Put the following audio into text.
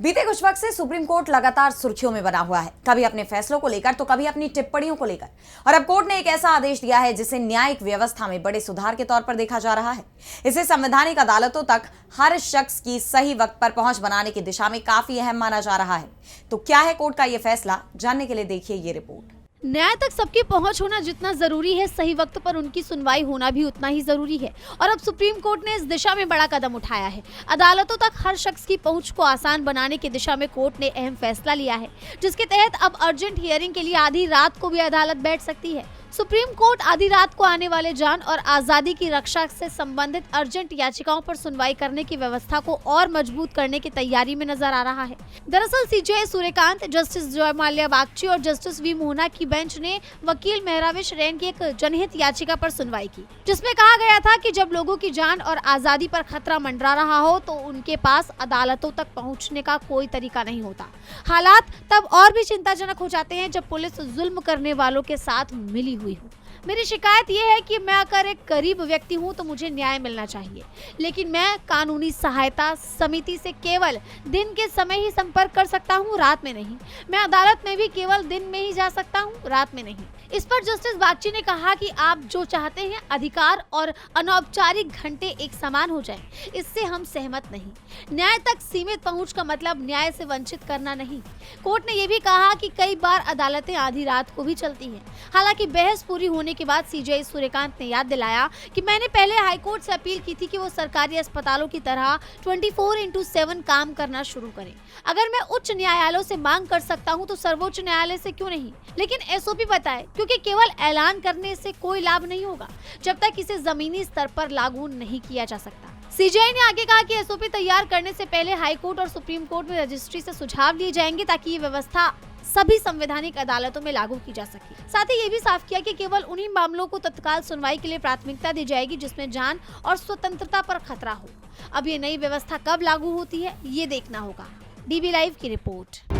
बीते कुछ वक्त से सुप्रीम कोर्ट लगातार सुर्खियों में बना हुआ है, कभी अपने फैसलों को लेकर तो कभी अपनी टिप्पणियों को लेकर। और अब कोर्ट ने एक ऐसा आदेश दिया है जिसे न्यायिक व्यवस्था में बड़े सुधार के तौर पर देखा जा रहा है। इसे संवैधानिक अदालतों तक हर शख्स की सही वक्त पर पहुंच बनाने की दिशा में काफी अहम माना जा रहा है। तो क्या है कोर्ट का यह फैसला, जानने के लिए देखिए ये रिपोर्ट। न्याय तक सबकी पहुंच होना जितना जरूरी है, सही वक्त पर उनकी सुनवाई होना भी उतना ही जरूरी है। और अब सुप्रीम कोर्ट ने इस दिशा में बड़ा कदम उठाया है। अदालतों तक हर शख्स की पहुंच को आसान बनाने की दिशा में कोर्ट ने अहम फैसला लिया है, जिसके तहत अब अर्जेंट हियरिंग के लिए आधी रात को भी अदालत बैठ सकती है। सुप्रीम कोर्ट आधी रात को आने वाले जान और आजादी की रक्षा से संबंधित अर्जेंट याचिकाओं पर सुनवाई करने की व्यवस्था को और मजबूत करने की तैयारी में नजर आ रहा है। दरअसल सीजेआई सूर्यकांत, जस्टिस जय माल्या बागची और जस्टिस वी मोहना की बेंच ने वकील मेहराविश रैन की एक जनहित याचिका पर सुनवाई की, जिसमें कहा गया था कि जब लोगों की जान और आजादी पर खतरा मंडरा रहा हो तो उनके पास अदालतों तक पहुंचने का कोई तरीका नहीं होता। हालात तब और भी चिंताजनक हो जाते हैं जब पुलिस जुल्म करने वालों के साथ मिली हुई हो। मेरी शिकायत यह है कि मैं अगर एक गरीब व्यक्ति हूं तो मुझे न्याय मिलना चाहिए, लेकिन मैं कानूनी सहायता समिति से केवल दिन के समय ही संपर्क कर सकता हूं, रात में नहीं। मैं अदालत में भी केवल दिन में ही जा सकता हूं, रात में नहीं। इस पर जस्टिस बागची ने कहा कि आप जो चाहते हैं अधिकार और अनौपचारिक घंटे एक समान हो जाएं, इससे हम सहमत नहीं। न्याय तक सीमित पहुंच का मतलब न्याय से वंचित करना नहीं। कोर्ट ने यह भी कहा कि कई बार अदालतें आधी रात को भी चलती हैं। हालांकि बहस पूरी होने के बाद सीजेआई सूर्यकांत ने याद दिलाया कि मैंने पहले हाईकोर्ट से अपील की थी कि वो सरकारी अस्पतालों की तरह 24/7 काम करना शुरू करें। अगर मैं उच्च न्यायालयों से मांग कर सकता हूं तो सर्वोच्च न्यायालय से क्यों नहीं? लेकिन एसओपी बताए, क्योंकि केवल ऐलान करने से कोई लाभ नहीं होगा जब तक इसे जमीनी स्तर पर लागू नहीं किया जा सकता। सीजेआई ने आगे कहा कि एसओपी तैयार करने से पहले हाईकोर्ट और सुप्रीम कोर्ट में रजिस्ट्री से सुझाव लिए जाएंगे ताकि ये व्यवस्था सभी संवैधानिक अदालतों में लागू की जा सके। साथ ही ये भी साफ किया कि केवल उन्हीं मामलों को तत्काल सुनवाई के लिए प्राथमिकता दी जाएगी जिसमें जान और स्वतंत्रता पर खतरा हो। अब ये नई व्यवस्था कब लागू होती है, ये देखना होगा। डीबी लाइव की रिपोर्ट।